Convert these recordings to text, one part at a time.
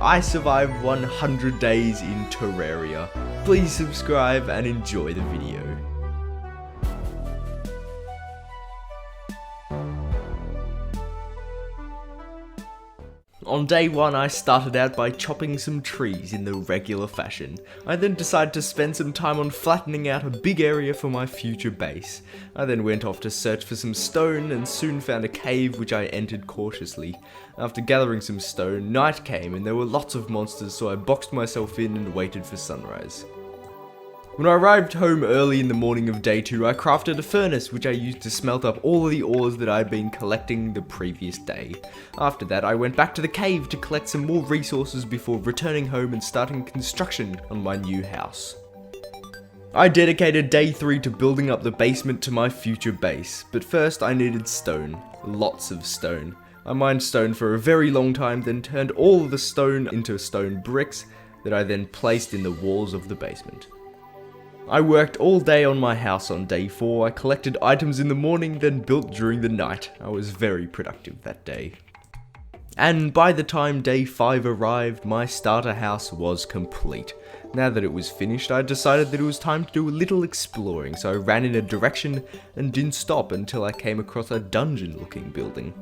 I survived 100 days in Terraria. Please subscribe and enjoy the video. On day 1 I started out by chopping some trees in the regular fashion. I then decided to spend some time on flattening out a big area for my future base. I then went off to search for some stone and soon found a cave which I entered cautiously. After gathering some stone, night came and there were lots of monsters, so I boxed myself in and waited for sunrise. When I arrived home early in the morning of day 2, I crafted a furnace which I used to smelt up all of the ores that I had been collecting the previous day. After that, I went back to the cave to collect some more resources before returning home and starting construction on my new house. I dedicated day 3 to building up the basement to my future base, but first I needed stone. Lots of stone. I mined stone for a very long time, then turned all of the stone into stone bricks that I then placed in the walls of the basement. I worked all day on my house on day 4, I collected items in the morning, then built during the night. I was very productive that day. And by the time day 5 arrived, my starter house was complete. Now that it was finished, I decided that it was time to do a little exploring, so I ran in a direction and didn't stop until I came across a dungeon-looking building.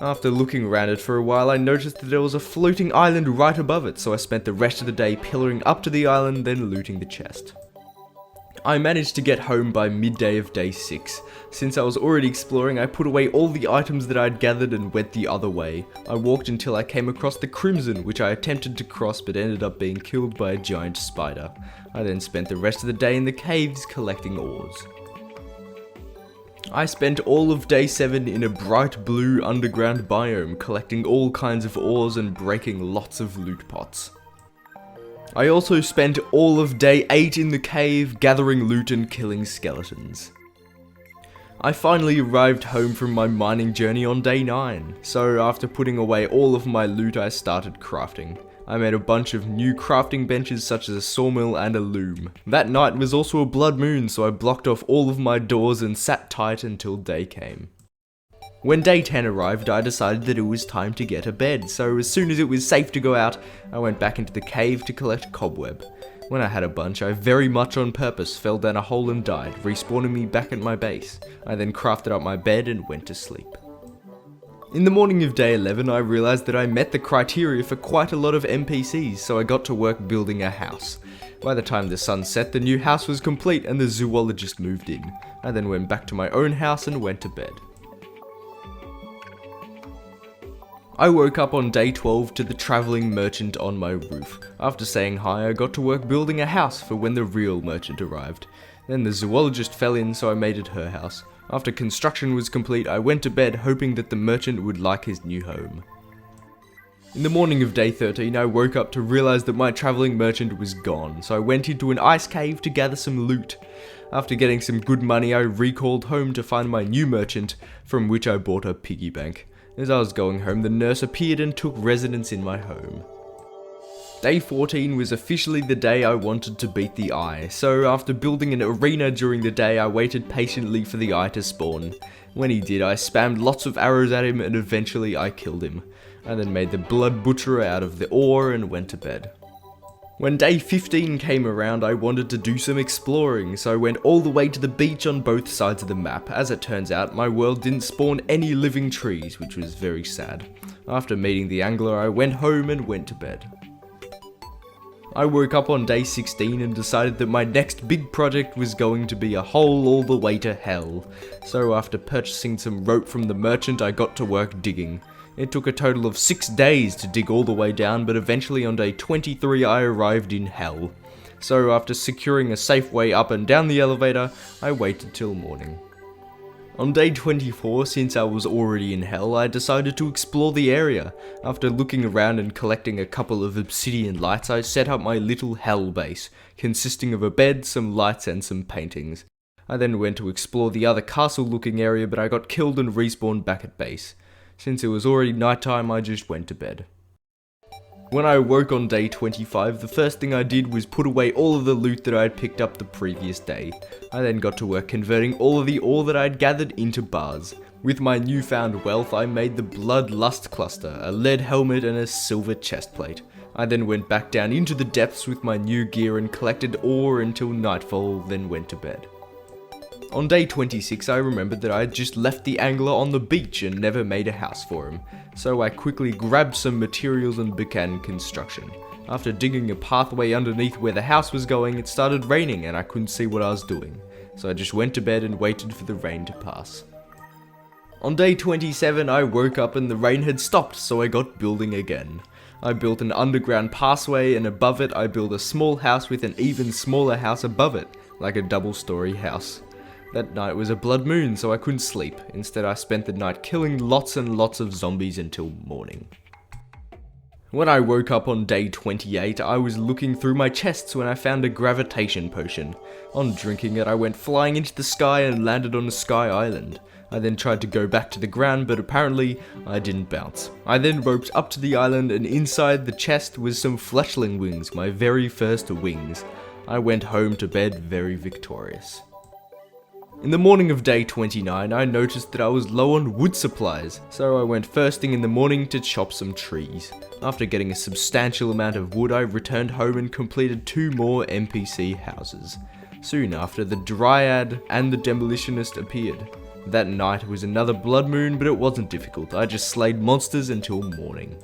After looking around it for a while, I noticed that there was a floating island right above it, so I spent the rest of the day pillaring up to the island, then looting the chest. I managed to get home by midday of day 6. Since I was already exploring, I put away all the items that I'd gathered and went the other way. I walked until I came across the Crimson, which I attempted to cross but ended up being killed by a giant spider. I then spent the rest of the day in the caves collecting ores. I spent all of day 7 in a bright blue underground biome collecting all kinds of ores and breaking lots of loot pots. I also spent all of day 8 in the cave gathering loot and killing skeletons. I finally arrived home from my mining journey on day 9, so after putting away all of my loot I started crafting. I made a bunch of new crafting benches such as a sawmill and a loom. That night was also a blood moon, so I blocked off all of my doors and sat tight until day came. When day 10 arrived, I decided that it was time to get a bed, so as soon as it was safe to go out, I went back into the cave to collect cobweb. When I had a bunch, I very much on purpose fell down a hole and died, respawning me back at my base. I then crafted up my bed and went to sleep. In the morning of day 11, I realized that I met the criteria for quite a lot of NPCs, so I got to work building a house. By the time the sun set, the new house was complete and the zoologist moved in. I then went back to my own house and went to bed. I woke up on day 12 to the travelling merchant on my roof. After saying hi, I got to work building a house for when the real merchant arrived. Then the zoologist fell in, so I made it her house. After construction was complete, I went to bed hoping that the merchant would like his new home. In the morning of day 13, I woke up to realise that my travelling merchant was gone, so I went into an ice cave to gather some loot. After getting some good money, I recalled home to find my new merchant, from which I bought a piggy bank. As I was going home, the nurse appeared and took residence in my home. Day 14 was officially the day I wanted to beat the eye, so after building an arena during the day, I waited patiently for the eye to spawn. When he did, I spammed lots of arrows at him and eventually I killed him. I then made the blood butcher out of the ore and went to bed. When day 15 came around, I wanted to do some exploring, so I went all the way to the beach on both sides of the map. As it turns out, my world didn't spawn any living trees, which was very sad. After meeting the angler, I went home and went to bed. I woke up on day 16 and decided that my next big project was going to be a hole all the way to hell. So after purchasing some rope from the merchant, I got to work digging. It took a total of 6 days to dig all the way down, but eventually on day 23 I arrived in hell. So after securing a safe way up and down the elevator, I waited till morning. On day 24, since I was already in hell, I decided to explore the area. After looking around and collecting a couple of obsidian lights, I set up my little hell base, consisting of a bed, some lights and some paintings. I then went to explore the other castle looking area, but I got killed and respawned back at base. Since it was already nighttime, I just went to bed. When I woke on day 25, the first thing I did was put away all of the loot that I had picked up the previous day. I then got to work converting all of the ore that I had gathered into bars. With my newfound wealth, I made the Bloodlust Cluster, a lead helmet and a silver chestplate. I then went back down into the depths with my new gear and collected ore until nightfall, then went to bed. On day 26, I remembered that I had just left the angler on the beach and never made a house for him, so I quickly grabbed some materials and began construction. After digging a pathway underneath where the house was going, it started raining and I couldn't see what I was doing, so I just went to bed and waited for the rain to pass. On day 27, I woke up and the rain had stopped, so I got building again. I built an underground passway, and above it I built a small house with an even smaller house above it, like a double-story house. That night was a blood moon, so I couldn't sleep. Instead, I spent the night killing lots and lots of zombies until morning. When I woke up on day 28, I was looking through my chests when I found a gravitation potion. On drinking it, I went flying into the sky and landed on a sky island. I then tried to go back to the ground, but apparently I didn't bounce. I then roped up to the island, and inside the chest was some fletchling wings, my very first wings. I went home to bed very victorious. In the morning of day 29, I noticed that I was low on wood supplies, so I went first thing in the morning to chop some trees. After getting a substantial amount of wood, I returned home and completed 2 more NPC houses. Soon after, the Dryad and the Demolitionist appeared. That night was another blood moon, but it wasn't difficult. I just slayed monsters until morning.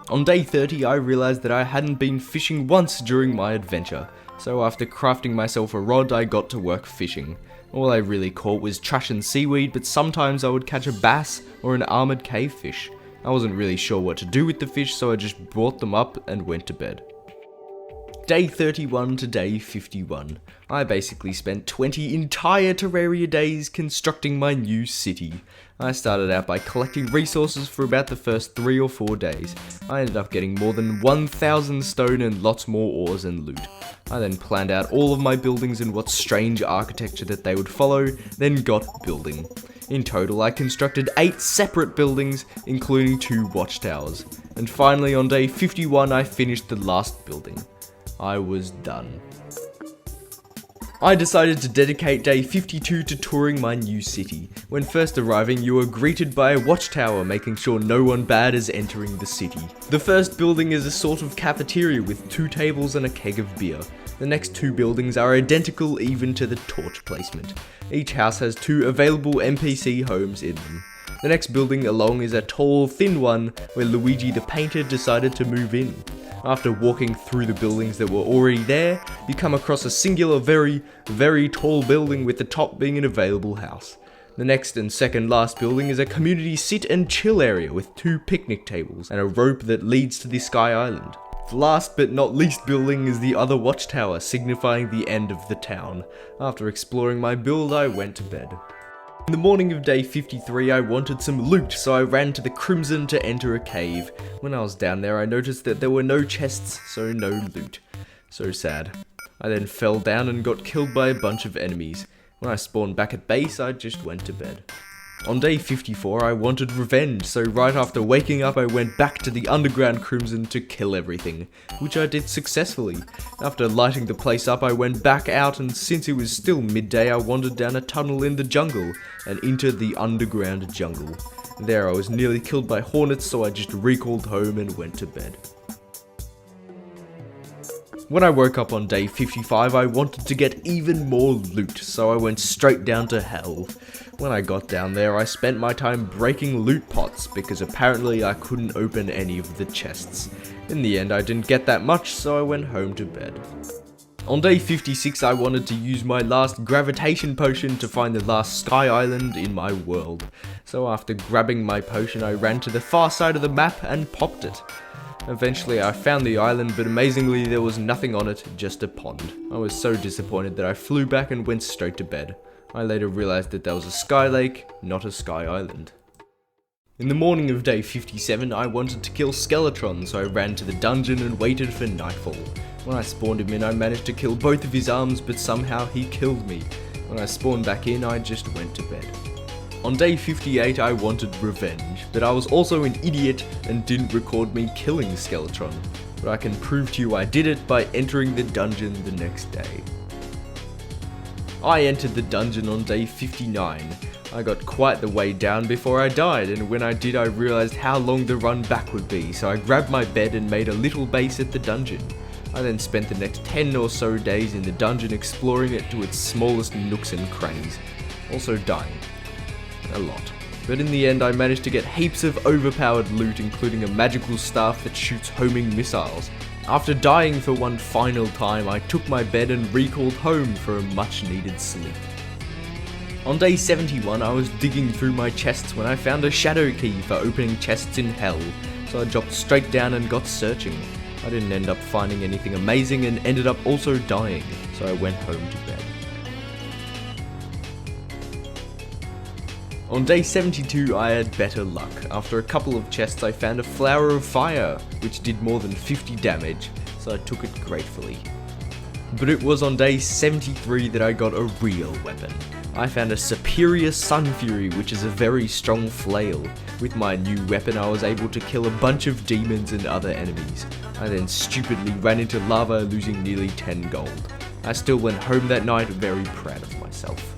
On day 30, I realized that I hadn't been fishing once during my adventure, so after crafting myself a rod, I got to work fishing. All I really caught was trash and seaweed, but sometimes I would catch a bass or an armored cave fish. I wasn't really sure what to do with the fish, so I just brought them up and went to bed. Day 31 to day 51. I basically spent 20 entire Terraria days constructing my new city. I started out by collecting resources for about the first 3 or 4 days. I ended up getting more than 1,000 stone and lots more ores and loot. I then planned out all of my buildings and what strange architecture that they would follow, then got building. In total, I constructed 8 separate buildings, including 2 watchtowers. And finally, on day 51, I finished the last building. I was done. I decided to dedicate day 52 to touring my new city. When first arriving, you are greeted by a watchtower, making sure no one bad is entering the city. The first building is a sort of cafeteria with 2 tables and a keg of beer. The next 2 buildings are identical even to the torch placement. Each house has 2 available NPC homes in them. The next building along is a tall, thin one where Luigi the Painter decided to move in. After walking through the buildings that were already there, you come across a singular very tall building with the top being an available house. The next and second last building is a community sit and chill area with 2 picnic tables and a rope that leads to the Sky Island. The last but not least building is the other watchtower, signifying the end of the town. After exploring my build, I went to bed. In the morning of day 53, I wanted some loot, so I ran to the Crimson to enter a cave. When I was down there, I noticed that there were no chests, so no loot. So sad. I then fell down and got killed by a bunch of enemies. When I spawned back at base, I just went to bed. On day 54, I wanted revenge, so right after waking up, I went back to the underground Crimson to kill everything, which I did successfully. After lighting the place up, I went back out, and since it was still midday, I wandered down a tunnel in the jungle and into the underground jungle. There I was nearly killed by hornets, so I just recalled home and went to bed. When I woke up on day 55, I wanted to get even more loot, so I went straight down to hell. When I got down there, I spent my time breaking loot pots, because apparently I couldn't open any of the chests. In the end, I didn't get that much, so I went home to bed. On day 56, I wanted to use my last gravitation potion to find the last Sky Island in my world. So after grabbing my potion, I ran to the far side of the map and popped it. Eventually I found the island, but amazingly there was nothing on it, just a pond. I was so disappointed that I flew back and went straight to bed. I later realized that was a sky lake, not a sky island. In the morning of day 57, I wanted to kill Skeletron, so I ran to the dungeon and waited for nightfall. When I spawned him in, I managed to kill both of his arms, but somehow he killed me. When I spawned back in, I just went to bed. On day 58 I wanted revenge, but I was also an idiot and didn't record me killing Skeletron. But I can prove to you I did it by entering the dungeon the next day. I entered the dungeon on day 59. I got quite the way down before I died, and when I did I realized how long the run back would be, so I grabbed my bed and made a little base at the dungeon. I then spent the next 10 or so days in the dungeon exploring it to its smallest nooks and crannies, also dying. A lot. But in the end I managed to get heaps of overpowered loot, including a magical staff that shoots homing missiles. After dying for one final time, I took my bed and recalled home for a much needed sleep. On day 71 I was digging through my chests when I found a shadow key for opening chests in hell, so I dropped straight down and got searching. I didn't end up finding anything amazing and ended up also dying, so I went home to bed. On day 72 I had better luck. After a couple of chests I found a flower of fire, which did more than 50 damage, so I took it gratefully. But it was on day 73 that I got a real weapon. I found a superior Sun Fury, which is a very strong flail. With my new weapon I was able to kill a bunch of demons and other enemies. I then stupidly ran into lava, losing nearly 10 gold. I still went home that night very proud of myself.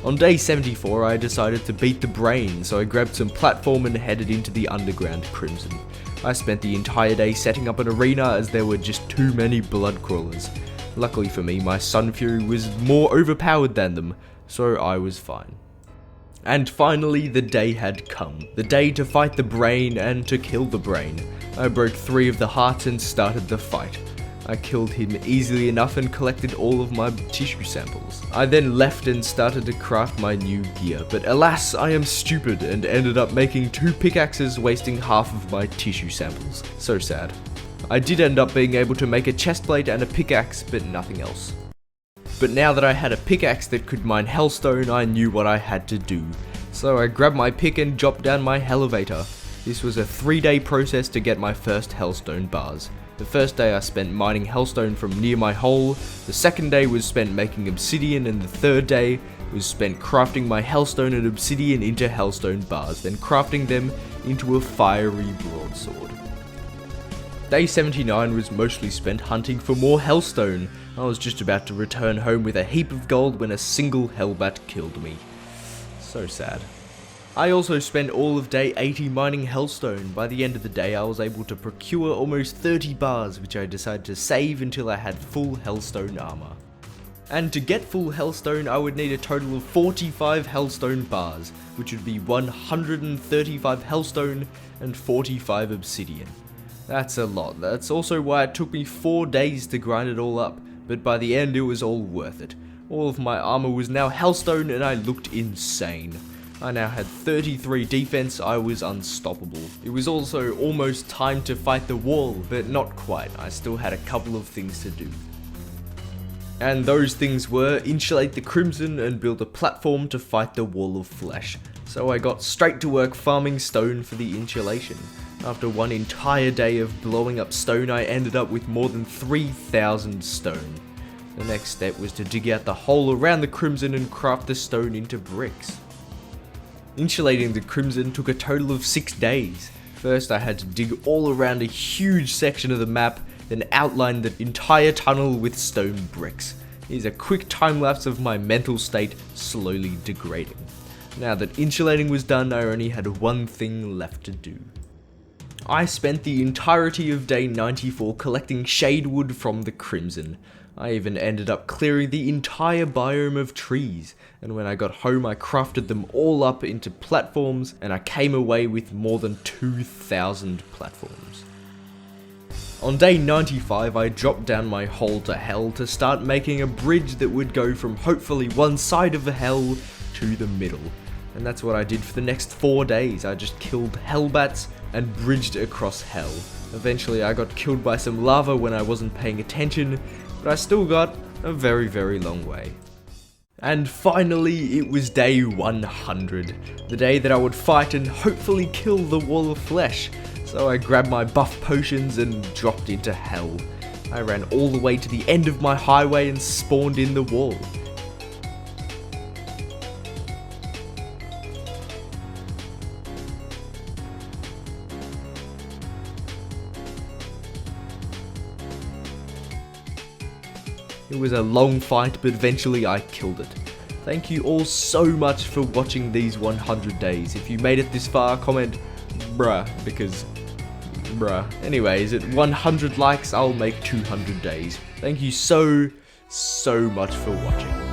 On day 74 I decided to beat the brain, so I grabbed some platform and headed into the underground Crimson. I spent the entire day setting up an arena as there were just too many blood crawlers. Luckily for me, my Sun Fury was more overpowered than them, so I was fine. And finally the day had come. The day to fight the brain and to kill the brain. I broke 3 of the hearts and started the fight. I killed him easily enough and collected all of my tissue samples. I then left and started to craft my new gear, but alas, I am stupid and ended up making 2 pickaxes, wasting half of my tissue samples. So sad. I did end up being able to make a chestplate and a pickaxe, but nothing else. But now that I had a pickaxe that could mine hellstone, I knew what I had to do. So I grabbed my pick and dropped down my elevator. This was a 3-day process to get my first hellstone bars. The first day I spent mining hellstone from near my hole, the second day was spent making obsidian, and the third day was spent crafting my hellstone and obsidian into hellstone bars, then crafting them into a fiery broadsword. Day 79 was mostly spent hunting for more hellstone. I was just about to return home with a heap of gold when a single hellbat killed me. So sad. I also spent all of day 80 mining hellstone. By the end of the day I was able to procure almost 30 bars, which I decided to save until I had full hellstone armor. And to get full hellstone I would need a total of 45 hellstone bars, which would be 135 hellstone and 45 obsidian. That's a lot. That's also why it took me 4 days to grind it all up, but by the end it was all worth it. All of my armor was now hellstone and I looked insane. I now had 33 defense, I was unstoppable. It was also almost time to fight the wall, but not quite. I still had a couple of things to do. And those things were insulate the Crimson and build a platform to fight the wall of flesh. So I got straight to work farming stone for the insulation. After one entire day of blowing up stone, I ended up with more than 3,000 stone. The next step was to dig out the hole around the Crimson and craft the stone into bricks. Insulating the Crimson took a total of 6 days. First I had to dig all around a huge section of the map, then outline the entire tunnel with stone bricks. Here's a quick time lapse of my mental state slowly degrading. Now that insulating was done, I only had one thing left to do. I spent the entirety of day 94 collecting shade wood from the Crimson. I even ended up clearing the entire biome of trees, and when I got home I crafted them all up into platforms, and I came away with more than 2,000 platforms. On day 95 I dropped down my hole to hell to start making a bridge that would go from hopefully one side of the hell to the middle. And that's what I did for the next 4 days. I just killed hellbats and bridged across hell. Eventually I got killed by some lava when I wasn't paying attention, but I still got a very, very long way. And finally, it was day 100, the day that I would fight and hopefully kill the wall of flesh. So I grabbed my buff potions and dropped into hell. I ran all the way to the end of my highway and spawned in the wall. It was a long fight, but eventually I killed it. Thank you all so much for watching these 100 days. If you made it this far, comment bruh, because bruh. Anyways, at 100 likes, I'll make 200 days. Thank you so much for watching.